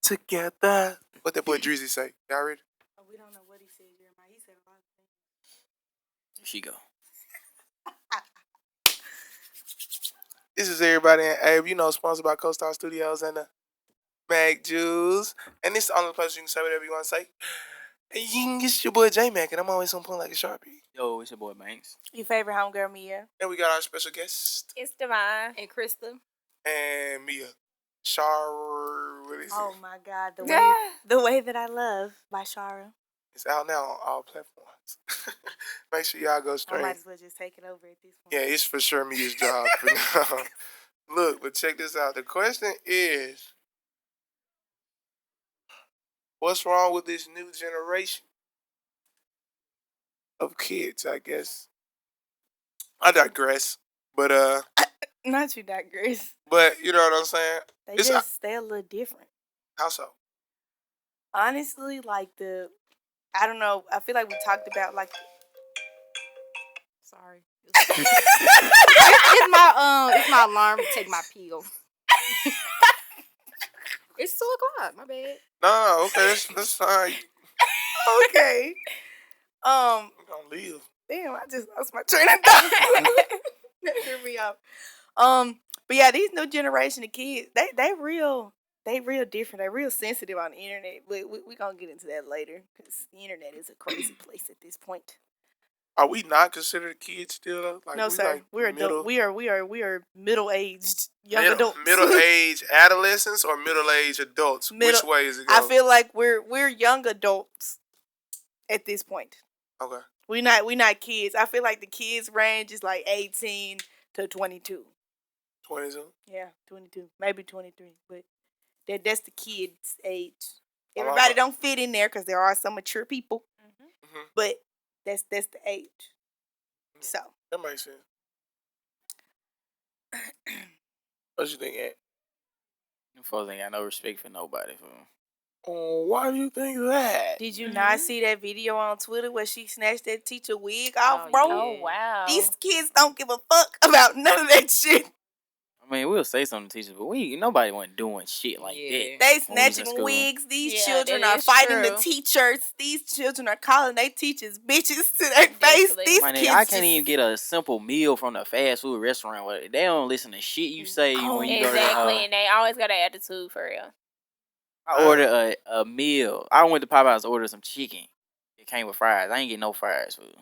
together. What that boy Drizzy say? Y'all ready? Oh, we don't know what he said, Jeremiah. He said a lot of things. Here she go. This is Everybody Ain't Able, you know, sponsored by Co-Star Studios and the Mac Juice. And this is the only place you can say whatever you want to say. And it's your boy J-Mac, and I'm always on point like a Sharpie. Yo, it's your boy Banks. Your favorite homegirl, Mia. And we got our special guest. It's Divine. And Krista. And Mia. What is Oh it? my God, the way that I love by SHRIA. It's out now on all platforms. Make sure y'all go I straight. might as well just take it over at this point. Yeah, it's for sure Mia's job for now. Look, but check this out. The question is, what's wrong with this new generation of kids, I guess? I digress. But Not you digress. But you know what I'm saying? They're a little different. How so? Honestly, like I don't know. I feel like we talked about like. Sorry. it's my alarm to take my pill. It's 2:00. My bad. No, okay, that's fine. Okay. We're gonna leave. Damn, I just lost my train of thought. That threw me off. But yeah, these new generation of kids, they real different. They real sensitive on the internet. But we gonna get into that later because the internet is a crazy place at this point. Are we not considered kids still though? Like, no, sir. Like we're adult. We are middle aged young adults. Middle aged adolescents or middle aged adults? Which way is it going? I feel like we're young adults at this point. Okay. We not kids. I feel like the kids range is like 18 to 22. 22? Yeah, 22, maybe 23, but that's the kids' age. Everybody don't fit in there because there are some mature people, but that's the age. So that makes sense. What you think, Ant? Folks ain't got no respect for nobody. Why do you think that? Did you not see that video on Twitter where she snatched that teacher wig off, bro? Oh, wow. These kids don't give a fuck about none of that shit. I mean, we'll say something to teachers, but nobody wasn't doing shit like that. They snatching wigs. These children are fighting the teachers. These children are calling their teachers bitches to their face. These kids I can't even get a simple meal from the fast food restaurant. Where they don't listen to shit you say when you go to Exactly, and they always got an attitude for real. I ordered a meal. I went to Popeyes to order some chicken. It came with fries. I ain't get no fries food.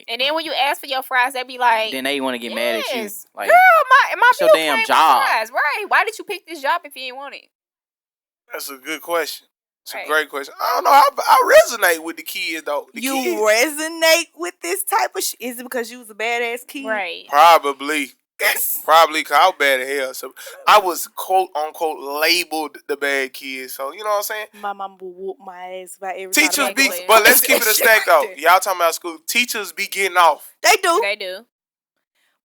And then when you ask for your fries, they be like, then they want to get mad at you. Like, girl, my your damn job. Fries. Right? Why did you pick this job if you didn't want it? That's a good question. It's a great question. I don't know. I resonate with the kids though. Resonate with this type of shit? Is it because you was a badass kid? Right. Probably. Probably because I was bad as hell. So I was quote unquote labeled the bad kid. So you know what I'm saying? My mom will whoop my ass by every teachers be, but let's keep it a stack though. Y'all talking about school. Teachers be getting off. They do. They do.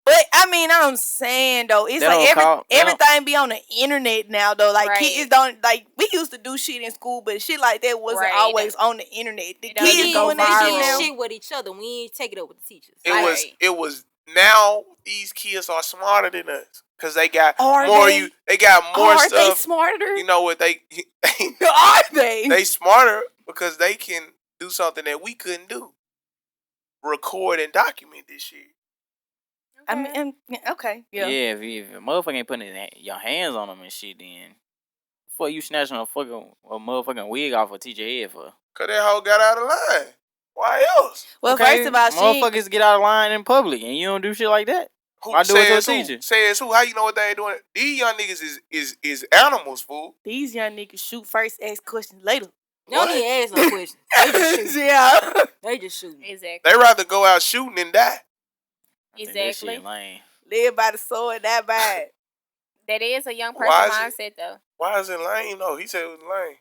But I mean, I'm saying though, it's like everything be on the internet now though. Like kids don't like we used to do shit in school, but shit like that wasn't always on the internet. The kids doing that shit with each other. We ain't take it up with the teachers. It was. Now these kids are smarter than us because they got more. They got more stuff. Are they smarter? You know what they are they? They smarter because they can do something that we couldn't do. Record and document this shit. I mean, okay, yeah. If a motherfucker ain't putting your hands on them and shit, then what you snatching a motherfucking wig off a teacher head for? Cause that hoe got out of line. Why else? Well, first of all, motherfuckers get out of line in public, and you don't do shit like that. Why do it to a teacher? Says who? How you know what they ain't doing? These young niggas is animals, fool. These young niggas shoot first, ask questions later. They don't even ask no questions. They just shoot. Yeah. They just shoot. Exactly. They rather go out shooting than die. Exactly. Live by the sword, die by it. That is a young person mindset, though. Why is it lame? No, he said it was lame.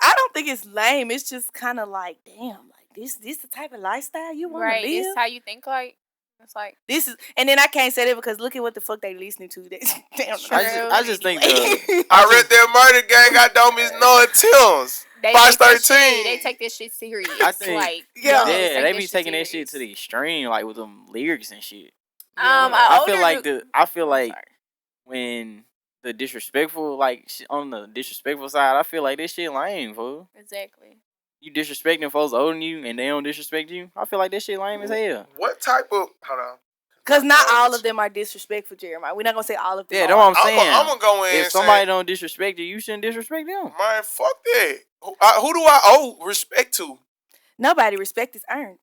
I don't think it's lame. It's just kind of like, damn, like this the type of lifestyle you want to live. This is how you think. Like it's like this is, and then I can't say that because look at what the fuck they listening to. Damn, I just think I read their murder gang. I don't miss no Tim's. Box 13. They take this shit serious. I think, like they be taking that shit to the extreme, like with them lyrics and shit. I feel like when the disrespectful, like on the disrespectful side, I feel like this shit lame, fool. Exactly. You disrespecting folks older than you and they don't disrespect you. I feel like this shit lame as hell. What type of hold on? Because not all of them are disrespectful, Jeremiah. We're not gonna say all of them. Yeah, that's what I'm saying. I'm gonna go in. If somebody don't disrespect you, you shouldn't disrespect them. Man, fuck that. Who do I owe respect to? Nobody. Respect is earned.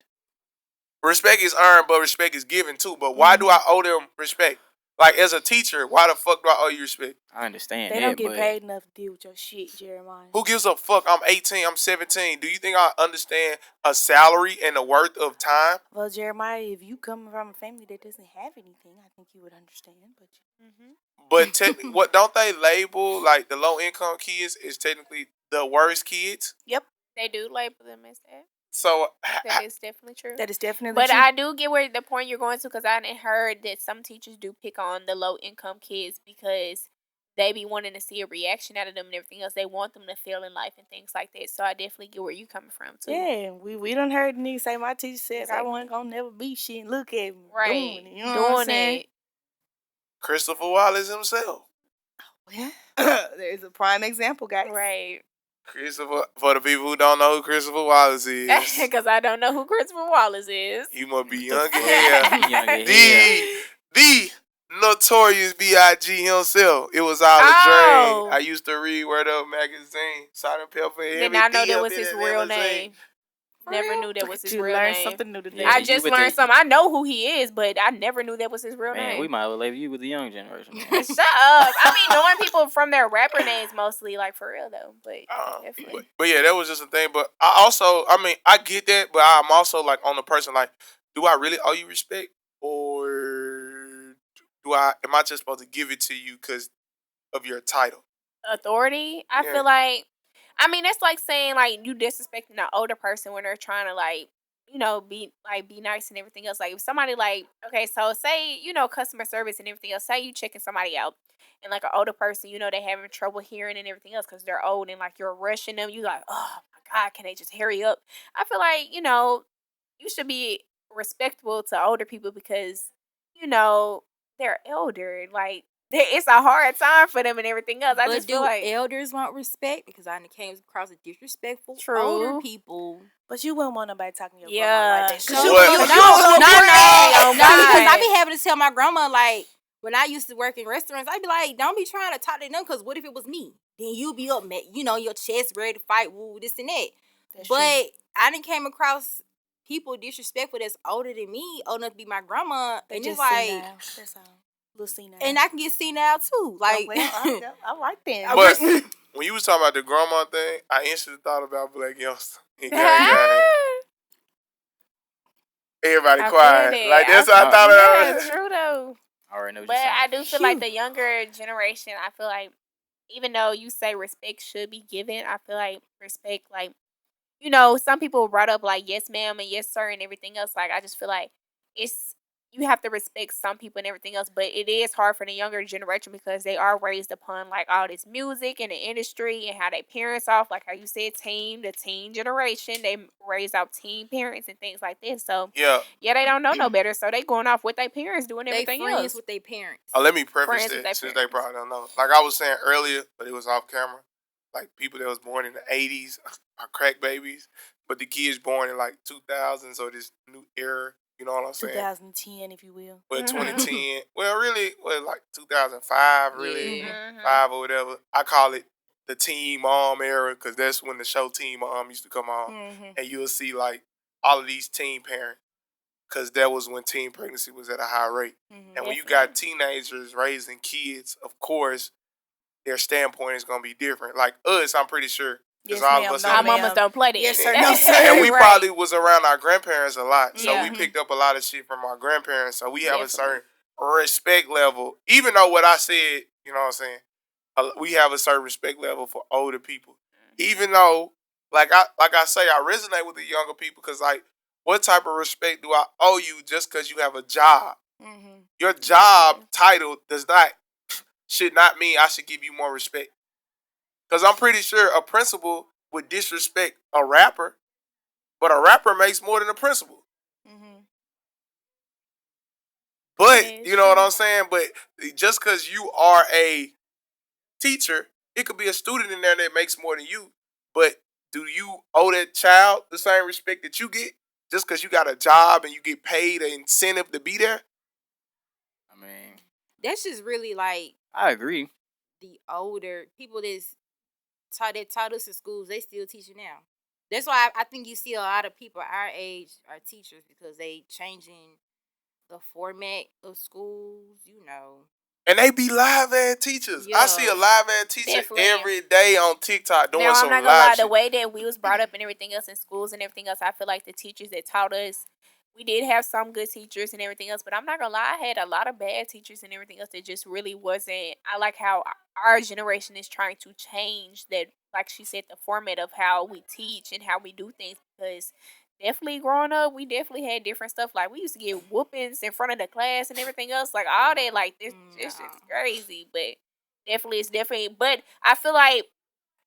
Respect is earned, but respect is given too. But why do I owe them respect? Like, as a teacher, why the fuck do I owe you respect? I understand They that, don't get paid enough to deal with your shit, Jeremiah. Who gives a fuck? I'm 18. I'm 17. Do you think I understand a salary and the worth of time? Well, Jeremiah, if you come from a family that doesn't have anything, I think you would understand. But what don't they label like the low income kids is technically the worst kids? Yep, they do label them as that. So that is definitely true. That is definitely but true. I do get where the point you're going to, because I heard that some teachers do pick on the low income kids because they be wanting to see a reaction out of them and everything else. They want them to fail in life and things like that. So I definitely get where you coming from too. Yeah, we done heard niggas say my teacher said I wasn't gonna never be shit. Look at me right, doing it. You know what I'm saying? Christopher Wallace himself. There's a prime example, guys. Right. Christopher, for the people who don't know who Christopher Wallace is, because I don't know who Christopher Wallace is. You must be young as hell. The the notorious B.I.G. himself. It was all a dream. I used to read Word Up magazine, Salt and Pepper. Did not know that was his real name. Never knew that was his real name. Something new today. I just learned something. I know who he is, but I never knew that was his real name. We might well label you with the young generation. Shut up. I mean, knowing people from their rapper names mostly, like for real though. But yeah, that was just a thing. But I get that, but I'm also like on the person like, do I really owe you respect, or am I just supposed to give it to you because of your title? Authority. I feel like. I mean, that's like saying like you disrespecting an older person when they're trying to like, be nice and everything else. Like if somebody like, okay, so say, customer service and everything else, say you checking somebody out and like an older person, they having trouble hearing and everything else because they're old and like you're rushing them. You like, oh my God, can they just hurry up? I feel like, you should be respectful to older people because, they're elder. Like, it's a hard time for them and everything else. I just feel like elders want respect because I came across a disrespectful True. older people. But you wouldn't want nobody talking to your grandma like that. No, because I be having to tell my grandma like when I used to work in restaurants, I'd be like, don't be trying to talk to them because what if it was me? Then you'll be up, your chest ready to fight, woo, this and that. That's but true. I done came across people disrespectful that's older than me, old enough to be my grandma, They and just it's like. that's all. Little senile. And I can get senile too. Like, I like that. But when you was talking about the grandma thing, I instantly thought about Black Youngster. Everybody quiet. Like that's what I thought about. That's true though. I already know what but you're saying. I do feel like the younger generation, I feel like even though you say respect should be given, I feel like respect, like, some people brought up like yes ma'am and yes sir and everything else. Like I just feel like you have to respect some people and everything else, but it is hard for the younger generation because they are raised upon like all this music and the industry and how they parents off, like how you said the teen generation, they raise out teen parents and things like this. So they don't know no better, so they going off what their parents do and everything friends else. with their parents. Let me preface that since they probably don't know. Like I was saying earlier, but it was off camera. Like people that was born in the 80s are crack babies, but the kids born in like 2000, so this new era. You know what I'm saying? 2010, if you will. But 2010, like 2005, really, 5 or whatever. I call it the Teen Mom era because that's when the show Teen Mom used to come on. And you'll see like all of these teen parents because that was when teen pregnancy was at a high rate. And when you got teenagers raising kids, of course, their standpoint is going to be different. Like us, I'm pretty sure. Yes, all of us our mamas don't play that. Yes, sir. No, sir. And we probably was around our grandparents a lot. So we picked up a lot of shit from our grandparents. So we have a certain respect level. Even though what I said, you know what I'm saying? We have a certain respect level for older people. Even though, like I say, I resonate with the younger people because, like, what type of respect do I owe you just because you have a job? Your job title should not mean I should give you more respect. Because I'm pretty sure a principal would disrespect a rapper, but a rapper makes more than a principal. But, you know what I'm saying? But just because you are a teacher, it could be a student in there that makes more than you, but do you owe that child the same respect that you get just because you got a job and you get paid an incentive to be there? I mean, That's just really like I agree. the older people that taught us in schools, they still teaching now. That's why I think you see a lot of people our age are teachers because they changing the format of schools, you know. And they be live ad teachers. I see a live ad teacher Definitely. every day on TikTok doing Now, some I'm not gonna lie, live the shit. way that we was brought up and everything else in schools and everything else, I feel like the teachers that taught us, we did have some good teachers and everything else, but I'm not gonna lie, I had a lot of bad teachers and everything else that just really wasn't. I like how our generation is trying to change that, like she said, the format of how we teach and how we do things, because definitely growing up, we definitely had different stuff. Like, we used to get whoopings in front of the class and everything else, like all that. Like, this shit's crazy, but definitely, it's definitely. But I feel like,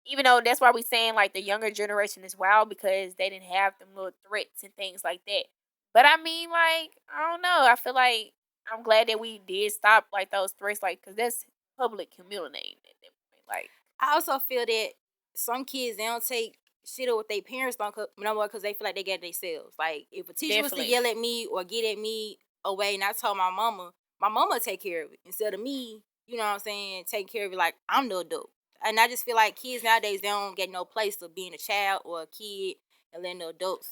even though that's why we saying like the younger generation is wild because they didn't have them little threats and things like that. But I mean, like, I don't know. I feel like I'm glad that we did stop like those threats, like, because that's public humiliating at that point. Like, I also feel that some kids, they don't take shit up with their parents no more because they feel like they get it themselves. Like, if a teacher was to Definitely. yell at me or get at me away and I told my mama take care of it instead of me, you know what I'm saying, taking care of it like I'm the adult. And I just feel like kids nowadays, they don't get no place of being a child or a kid and letting the adults,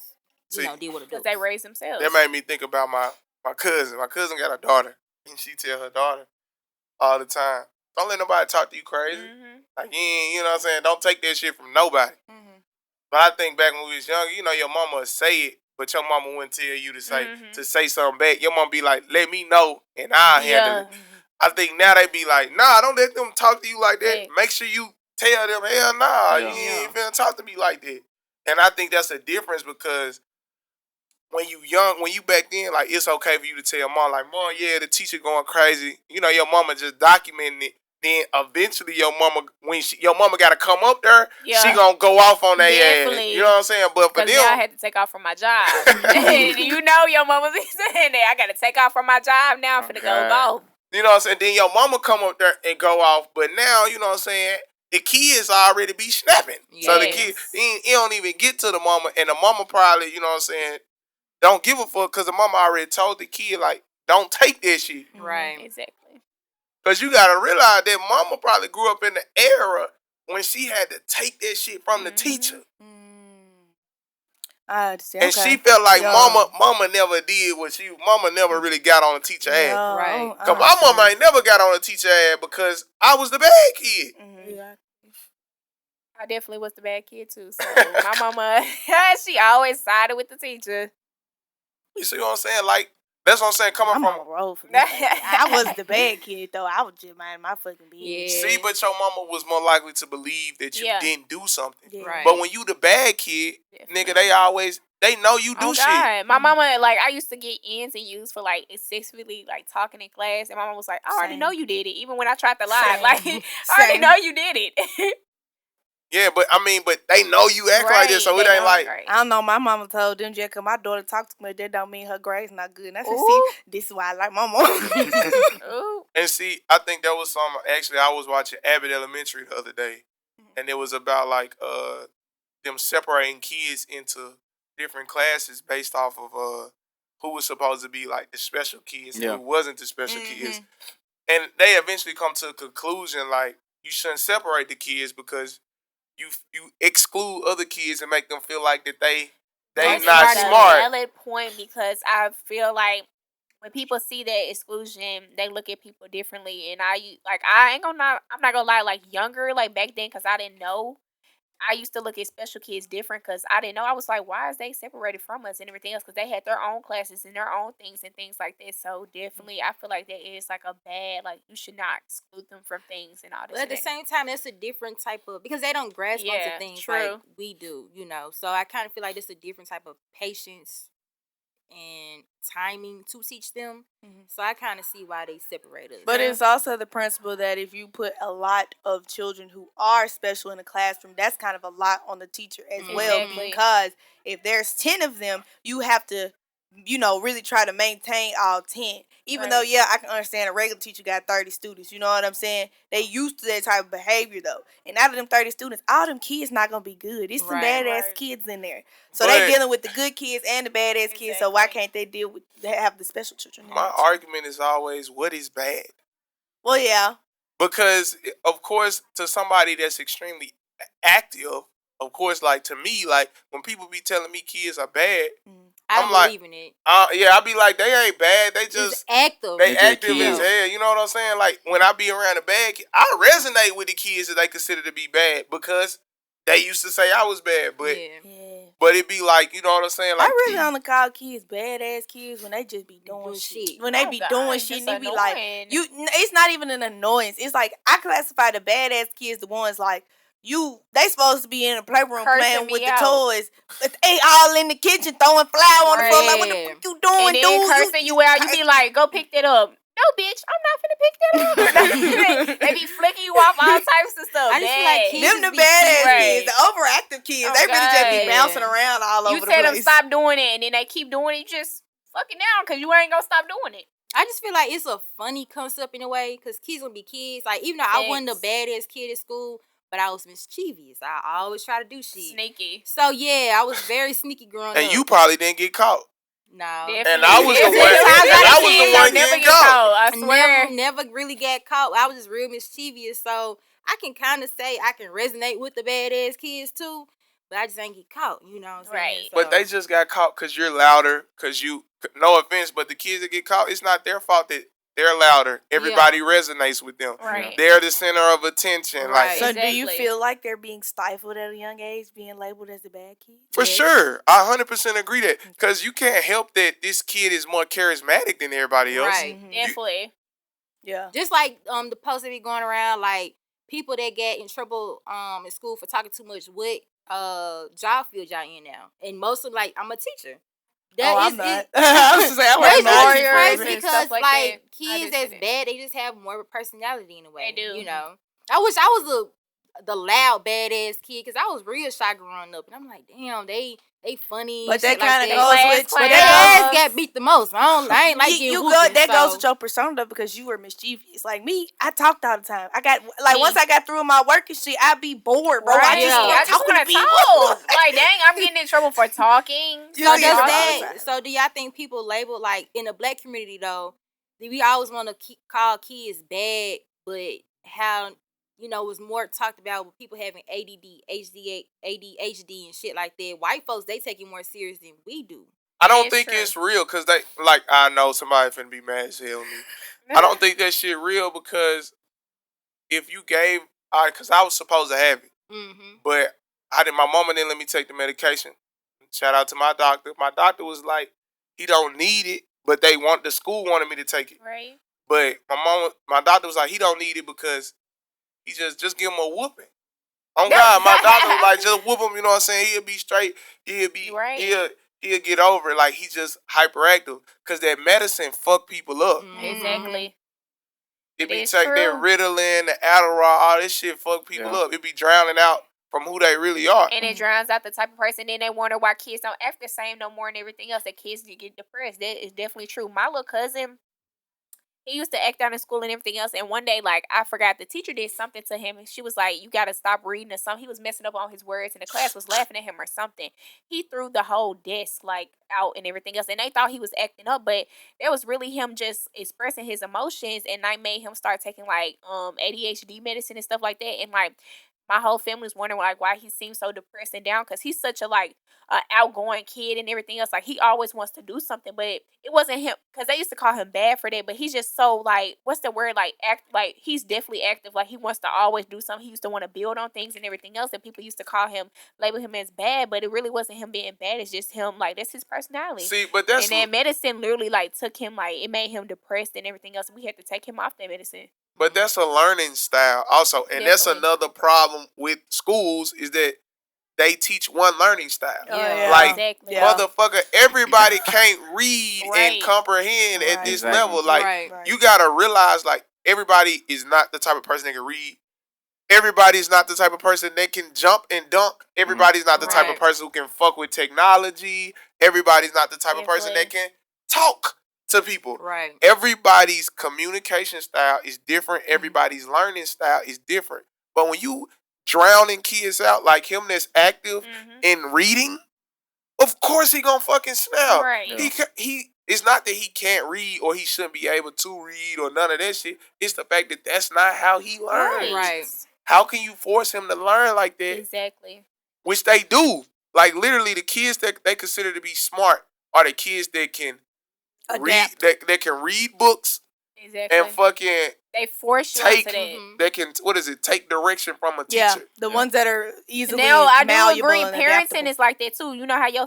See, deal with because adults. they raise themselves. That made me think about my cousin. My cousin got a daughter, and she tell her daughter all the time, don't let nobody talk to you crazy. Like, you know what I'm saying? Don't take that shit from nobody. But I think back when we was younger, you know, your mama would say it, but your mama wouldn't tell you to say something back. Your mama be like, let me know, and I'll handle it. I think now they be like, nah, don't let them talk to you like that. Hey. Make sure you tell them, hell nah, Yeah. you ain't finna talk to me like that. And I think that's a difference because when you young, when you back then, like, it's okay for you to tell mom, like, mom, yeah, the teacher going crazy. You know, your mama just documenting it. Then eventually your mama, your mama got to come up there, she going to go off on their ass. Definitely. You know what I'm saying? But for Because now I them, had to take off from my job. You know your mama be saying that. I got to take off from my job now. I'm finna go golf. you know what I'm saying? Then your mama come up there and go off. But now, you know what I'm saying? The kids already be snapping. So the kid, he don't even get to the mama. And the mama probably, you know what I'm saying, don't give a fuck because the mama already told the kid, like, don't take that shit. Right. Exactly. Because you got to realize that mama probably grew up in the era when she had to take that shit from the teacher. And she felt like mama never did what mama never really got on the teacher ass. Right. Because my mama ain't never got on the teacher ass because I was the bad kid. Yeah. I definitely was the bad kid too. So my mama, she always sided with the teacher. You see what I'm saying? Like, that's what I'm saying. Coming My from mama rolled for me. I was the bad kid though. I was just minding my fucking business. See, but your mama was more likely to believe that you didn't do something. Yeah. Right. But when you the bad kid, nigga, they know you do shit. God. My mama, like, I used to get ins and U's for like successfully like talking in class, and my mama was like, I already know you did it, even when I tried to lie. Like, I already know you did it. Yeah, but I mean, but they know you act like this, so it ain't like. I don't know. My mama told them just because my daughter talks too much, that don't mean her grades not good. And I said, see, this is why I like my mom. Ooh. And see, I think that was some. Actually, I was watching Abbott Elementary the other day, and it was about like them separating kids into different classes based off of who was supposed to be like the special kids and who wasn't the special kids. And they eventually come to a conclusion like you shouldn't separate the kids because you exclude other kids and make them feel like that they That's not smart. a valid point, because I feel like when people see that exclusion, they look at people differently. And I'm not gonna lie, like younger, like back then, because I didn't know. I used to look at special kids different because I didn't know. I was like, why is they separated from us and everything else? Because they had their own classes and their own things and things like that. So definitely, I feel like that is like a bad, like, you should not exclude them from things and all this. But at the same time, that's a different type of, because they don't grasp onto things like we do, you know. So I kind of feel like it's a different type of patience and timing to teach them. So I kind of see why they separate us. But it's also the principle that if you put a lot of children who are special in the classroom, that's kind of a lot on the teacher as well. Because if there's 10 of them, you have to really try to maintain all 10. Even though, yeah, I can understand a regular teacher got 30 students. You know what I'm saying? They used to that type of behavior, though. And out of them 30 students, all them kids not going to be good. There's some badass kids in there. So they dealing with the good kids and the badass kids. So why can't they have the special children? My argument is always, what is bad? Well, yeah. Because, of course, to somebody that's extremely active, of course, like, to me, like, when people be telling me kids are bad, I don't believe in it. I be like, they ain't bad. They just active. They active as hell. You know what I'm saying? Like, when I be around the bad kids, I resonate with the kids that they consider to be bad because they used to say I was bad. But but it be like, you know what I'm saying? Like, I really only call kids badass kids when they just be doing shit. When they be doing shit, and they be like, it's not even an annoyance. It's like, I classify the badass kids, the ones like, they supposed to be in the playroom playing with the toys, but they all in the kitchen throwing flour on the floor. Like, what the fuck you doing, and then cursing you out. You be like, go pick that up. No, bitch, I'm not finna pick that up. They be flicking you off all types of stuff. I just feel like kids them the badass kids, the overactive kids. They really just be bouncing around all over the place. You tell them stop doing it, and then they keep doing it. You just fuck it down because you ain't gonna stop doing it. I just feel like it's a funny concept in a way because kids gonna be kids. Like, even though I wasn't the badass kid at school, but I was mischievous. I always try to do shit. Sneaky. So, yeah, I was very sneaky growing up. And you probably didn't get caught. No. And I was the one getting caught. I swear. Never really got caught. I was just real mischievous. So, I can kind of say I can resonate with the badass kids, too. But I just ain't get caught, you know what I'm saying? Right. So. But they just got caught because you're louder, because you, no offense, but the kids that get caught, it's not their fault that they're louder. Everybody resonates with them. Right. They're the center of attention. Right. Like, so do you feel like they're being stifled at a young age, being labeled as a bad kid? For sure. I 100% agree that. Because you can't help that this kid is more charismatic than everybody else. Right. Definitely. Yeah. Just like the posts that be going around, like people that get in trouble in school for talking too much, what job field y'all in now? And most of them, like, I'm a teacher. I'm not. I was just saying, I'm crazy because like kids that's bad, they just have more of a personality in a way. They do. You know, I wish I was the loud badass kid because I was real shy growing up, and I'm like, damn, they funny. But that kind of goes with but their ass got beat the most. I ain't like you. That goes with your persona because you were mischievous. Like me, I talked all the time. I got once I got through my work and shit, I'd be bored, bro. Right. I just want to people. Talk. Like, dang, I'm getting in trouble for talking. So do y'all think people label, like, in the black community though? Do we always want to call kids bad, but how? You know, was more talked about with people having ADD, ADHD, and shit like that. White folks, they take it more serious than we do. I don't think it's real because they, like, I know somebody finna be mad as hell at me. I don't think that shit real because if you gave, because I was supposed to have it, but my mama didn't let me take the medication. Shout out to my doctor. My doctor was like, he don't need it, but the school wanted me to take it. Right. But my doctor was like, he don't need it because he just give him a whooping. Oh God, my doctor was like, just whoop him. You know what I'm saying? He'll be straight. He'll get over it. Like, he's just hyperactive because that medicine fuck people up. Exactly. It be take that Ritalin, the Adderall, all this shit fuck people up. It be drowning out from who they really are. And it drowns out the type of person. Then they wonder why kids don't act the same no more and everything else. That kids get depressed. That is definitely true. My little cousin, he used to act out in school and everything else. And one day, like, I forgot the teacher did something to him. And she was like, you got to stop reading or something. He was messing up on his words. And the class was laughing at him or something. He threw the whole desk, like, out and everything else. And they thought he was acting up. But that was really him just expressing his emotions. And I made him start taking, like, ADHD medicine and stuff like that. And, like, my whole family was wondering, like, why he seems so depressed and down. Because he's such a, like, outgoing kid and everything else. Like, he always wants to do something, but it wasn't him, because they used to call him bad for that, but he's just so, like, what's the word, like, like, he's definitely active. Like, he wants to always do something. He used to want to build on things and everything else, and people used to label him as bad, but it really wasn't him being bad. It's just him, like, that's his personality. See, but that's... And then medicine literally, like, took him, like, it made him depressed and everything else, and we had to take him off that medicine. But that's a learning style also, and that's another problem with schools is that they teach one learning style. Like, motherfucker, everybody can't read and comprehend at this level. Like, you gotta realize, like, everybody is not the type of person that can read. Everybody's not the type of person that can jump and dunk. Everybody's not the type of person who can fuck with technology. Everybody's not the type of person that can talk to people. Right. Everybody's communication style is different. Everybody's learning style is different. But when you drowning kids out like him that's active in reading, of course he gonna fucking snap. Right. He it's not that he can't read or he shouldn't be able to read or none of that shit. It's the fact that that's not how he learns. Right. How can you force him to learn like that? Exactly. Which they do. Like literally the kids that they consider to be smart are the kids that can read that can read books and fucking they force you take into that. they can take direction from a teacher. Yeah, the ones that are easily now I do malleable agree. and Parenting adaptable. is like that too. You know how your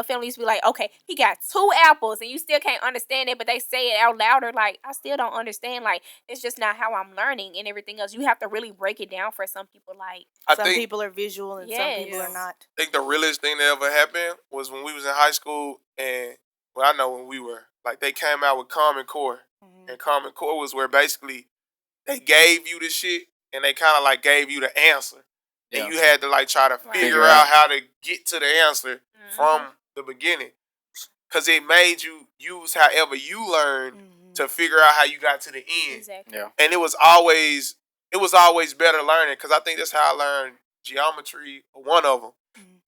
family used to be like, okay, he got 2 apples and you still can't understand it, but they say it out louder. Like I still don't understand. Like it's just not how I'm learning and everything else. You have to really break it down for some people. Like some people are visual and some people are not. I think the realest thing that ever happened was when we was in high school, and well, I know when we were like they came out with Common Core, and Common Core was where basically they gave you the shit and they kind of like gave you the answer, and you had to like try to figure out how to get to the answer from the beginning, because it made you use however you learned to figure out how you got to the end. Exactly. Yeah. And it was always better learning, because I think that's how I learned geometry, one of them,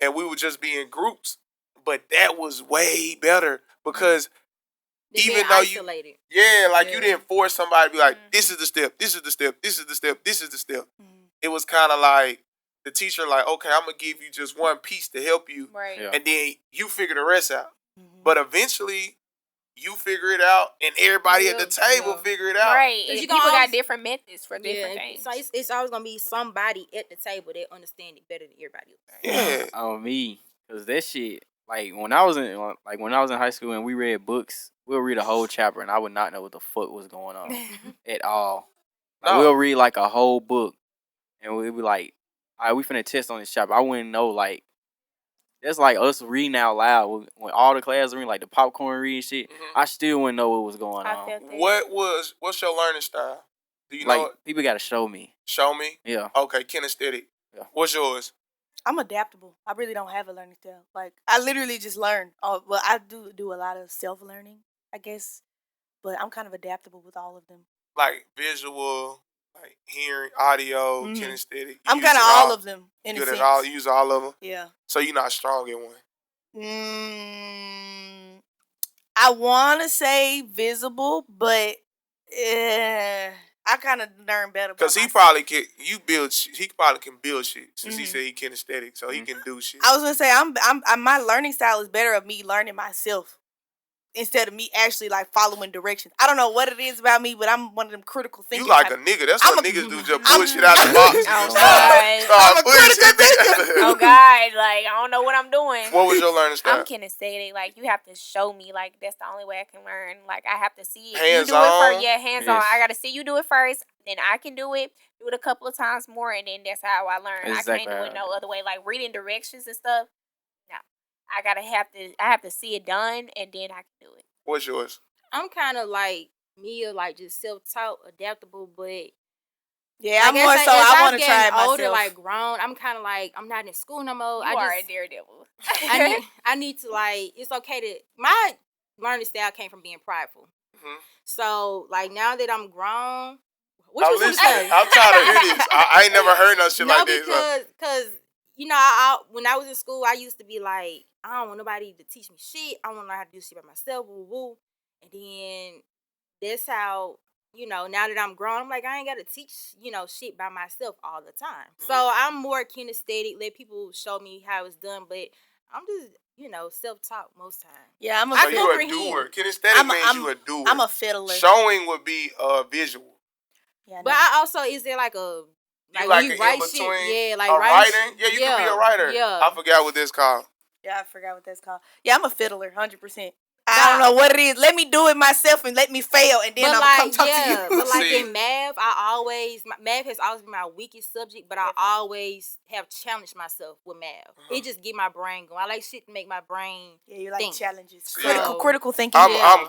and we would just be in groups, but that was way better because even though isolated. you didn't force somebody to be like, this is the step, this is the step, this is the step, this is the step. It was kind of like the teacher like, okay, I'm gonna give you just one piece to help you, and then you figure the rest out. But eventually you figure it out, and everybody at the table figure it out. Right. And people got different methods for different things. So it's always gonna be somebody at the table that understand it better than everybody else. Yeah. On me, cause that shit. Like when I was in high school and we read books, we'll read a whole chapter and I would not know what the fuck was going on at all. Like, we'll read like a whole book and we'll be like, all right, we finna test on this chapter. I wouldn't know, like, that's like us reading out loud when all the class reading, like the popcorn reading shit. I still wouldn't know what was going on. What's your learning style? Do you like, know it? People gotta show me. Show me? Yeah. Okay, kinesthetic. Yeah. What's yours? I'm adaptable. I really don't have a learning style. Like I literally just learn. Oh, well, I do a lot of self-learning, I guess, but I'm kind of adaptable with all of them. Like visual, like hearing, audio, kinesthetic. I'm kind of all of them in a sense. You use all of them. Yeah. So you're not strong in one. I want to say visible, but I kind of learn better because he probably can. He probably can build shit since he said he kinesthetic, so he can do shit. I was gonna say I'm my learning style is better of me learning myself instead of me actually like following directions. I don't know what it is about me, but I'm one of them critical thinkers. You like a nigga? That's what niggas do. Just bullshit out the box. Oh God! I'm a critical thinker. Oh God! Like I don't know what I'm doing. What was your learning style? I'm kinesthetic. Like you have to show me. Like that's the only way I can learn. Like I have to see it. Hands you do it on? first. Yeah, hands on. I gotta see you do it first. Then I can do it. Do it a couple of times more, and then that's how I learn. Exactly. I can't do it no other way. Like reading directions and stuff. No, I have to see it done, and then I can do it. What's yours? I'm kind of like Mia, like just self-taught, adaptable, but yeah, I'm more so I want to try it myself. Older, like grown, I'm kind of like I'm not in school no more. You are a daredevil. I need to like it's okay to my learning style came from being prideful. So like now that I'm grown, what you want to say? I'm trying to hear this. I ain't never heard no shit like this. Because you know, when I was in school, I used to be like, I don't want nobody to teach me shit. I want to learn how to do shit by myself, woo woo. And then that's how, you know, now that I'm grown, I'm like, I ain't got to teach, you know, shit by myself all the time. So I'm more kinesthetic, let people show me how it's done, but I'm just, you know, self-taught most times. Yeah, I'm a so you're a doer. Kinesthetic means you a doer. I'm a fiddler. Showing would be visual. Yeah, but I also, is there like a, like you an write in-between, shit? Yeah, like writing? Yeah, you can be a writer. Yeah. I forgot what this called. Yeah, I forgot what that's called. Yeah, I'm a fiddler, 100%. I don't know what it is. Let me do it myself and let me fail, and then I'm gonna come talk to you. But like in math, math has always been my weakest subject, but I always have challenged myself with math. It just get my brain going. I like shit to make my brain you like think. Challenges. So, critical thinking. I'm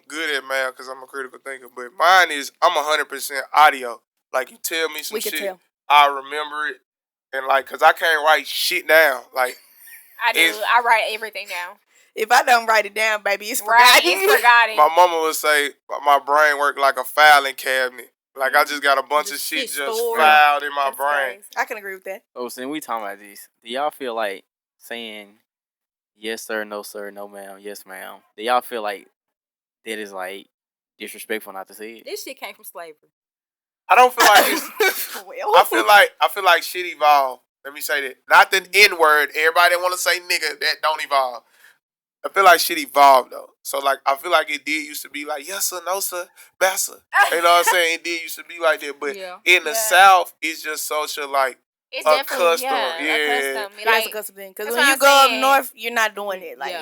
good at math because I'm a critical thinker, but mine is I'm 100% audio. Like you tell me some shit, I remember it, and like, cause I can't write shit down. Like, I do. I write everything down. If I don't write it down, baby, it's Right, forgotten. it's forgotten. My mama would say my brain worked like a filing cabinet. Like I just got a bunch of shit just filed in my brain. Crazy. I can agree with that. Oh, since we talking about this, do y'all feel like saying yes sir, no ma'am, yes ma'am? Do y'all feel like that is like disrespectful not to say it? This shit came from slavery. I don't feel like it's. Well. I feel like shit evolved. Let me say that. Not the N word. Everybody want to say nigga. That don't evolve. I feel like shit evolved though. So like I feel like it did used to be like yes sir, no sir, massa. You know what I'm saying? It did used to be like that. But in the South, it's just such a like it's a custom. Yeah. That's a custom thing. Because when you go up north, you're not doing it. Like,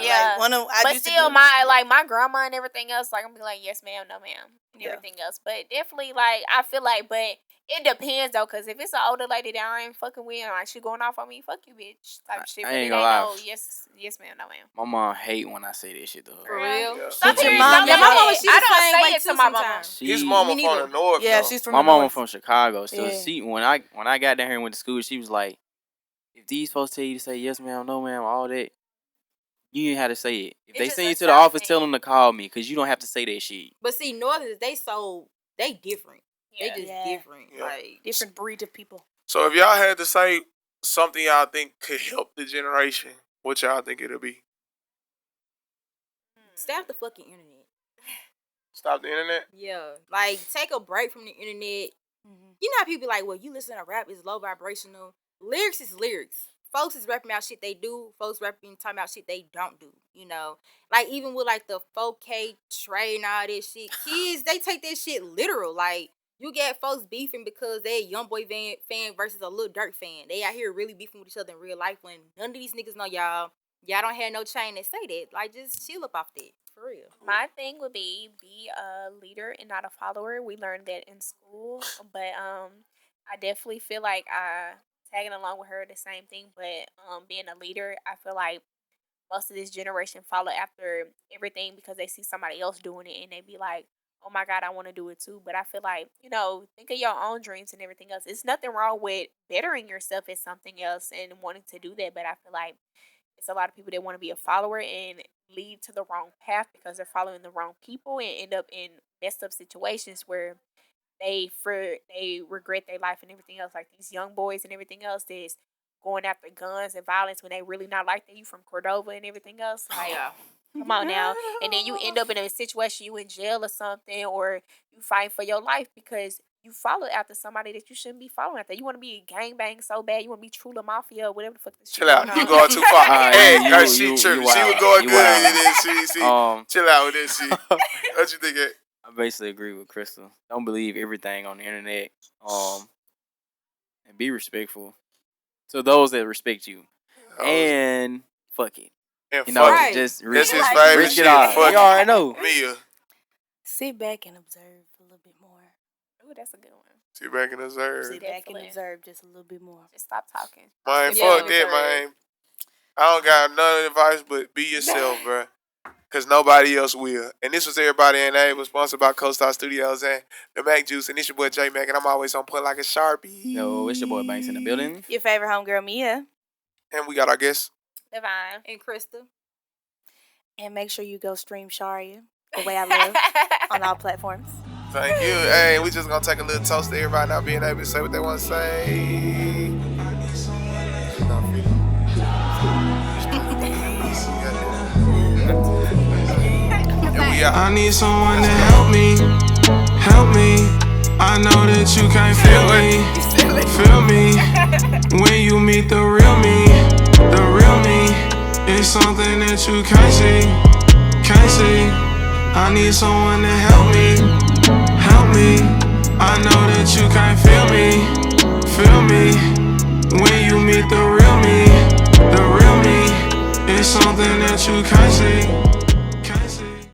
but still, my grandma and everything else, like I'm be like yes ma'am, no ma'am, and everything else. But definitely like I feel like, but it depends though, because if it's an older lady that I ain't fucking with, and like she going off on me, fuck you, bitch, type shit. I ain't gonna lie. No, yes ma'am, no ma'am. My mom hate when I say that shit to her. For real? Yeah. Some people your mom, don't my like mama, it. she's I the don't same say way it to too my mama. sometimes. His mama from the north. Yeah, though. she's from my the mama north. from Chicago. So Yeah. she when I got down here and went to school, she was like, if these folks tell you to say yes ma'am, no ma'am, all that, you ain't have to say it. If It's they just send a you to the South office, thing. tell them to call me, because you don't have to say that shit. But see, Northerners, they different. Yeah. They just different. Yeah. Like Different breed of people. So if y'all had to say something y'all think could help the generation, what y'all think it'll be? stop the fucking internet. Stop the internet? Yeah. Like take a break from the internet. You know how people be like, well, you listen to rap, it's low vibrational. Lyrics is lyrics. Folks is rapping about shit they do. Folks rapping talking about shit they don't do. You know, like even with like the 4K tray and all this shit, kids they take that shit literal. Like you get folks beefing because they a YoungBoy fan versus a Lil Durk fan. They out here really beefing with each other in real life when none of these niggas know y'all. Y'all don't have no chain that say that. Like just chill up off that. For real. My thing would be a leader and not a follower. We learned that in school, but I definitely feel like tagging along with her the same thing. But being a leader, I feel like most of this generation follow after everything because they see somebody else doing it and they be like, oh my God, I want to do it too. But I feel like, think of your own dreams and everything else. It's nothing wrong with bettering yourself at something else and wanting to do that. But I feel like it's a lot of people that want to be a follower and lead to the wrong path because they're following the wrong people and end up in messed up situations where they regret their life and everything else. Like these young boys and everything else that's going after guns and violence when they really not like that. You from Cordova and everything else. Like, come on now. And then you end up in a situation, you in jail or something, or you fight for your life because you follow after somebody that you shouldn't be following after. You want to be gangbang so bad. You want to be True Mafia or whatever the fuck this shit Chill out. going You on. going too far. Hey, you she tripping. wild. She was going You good wild. in this. See, chill out with this shit. What you think? I basically agree with Crystal. Don't believe everything on the internet. And be respectful to those that respect you. And fuck it. And You know, Right. just This risk, is favorite risk shit. it all. Fuck You already know. Mia. Sit back and observe a little bit more. Ooh, that's a good one. Sit back and observe. Sit back and Definitely. observe just a little bit more. Just stop talking. Man, Yeah, fuck that, observe. man. I don't got none advice but be yourself, bro. Because nobody else will. And this was Everybody Ain't Able, sponsored by CoStar Studios and the Mac Juice. And it's your boy J Mac, and I'm always on point like a Sharpie. Yo, it's your boy Banks in the building. Your favorite homegirl, Mia. And we got our guest. Divine. And Krista. And make sure you go stream SHRIA, The Way I Live, on all platforms. Thank you. Hey, we just going to take a little toast to everybody not being able to say what they want to say. I need someone to help me. I know that you can't feel me. When you meet the real me, it's something that you can't see. I need someone to help me. I know that you can't feel me. When you meet the real me, it's something that you can't see.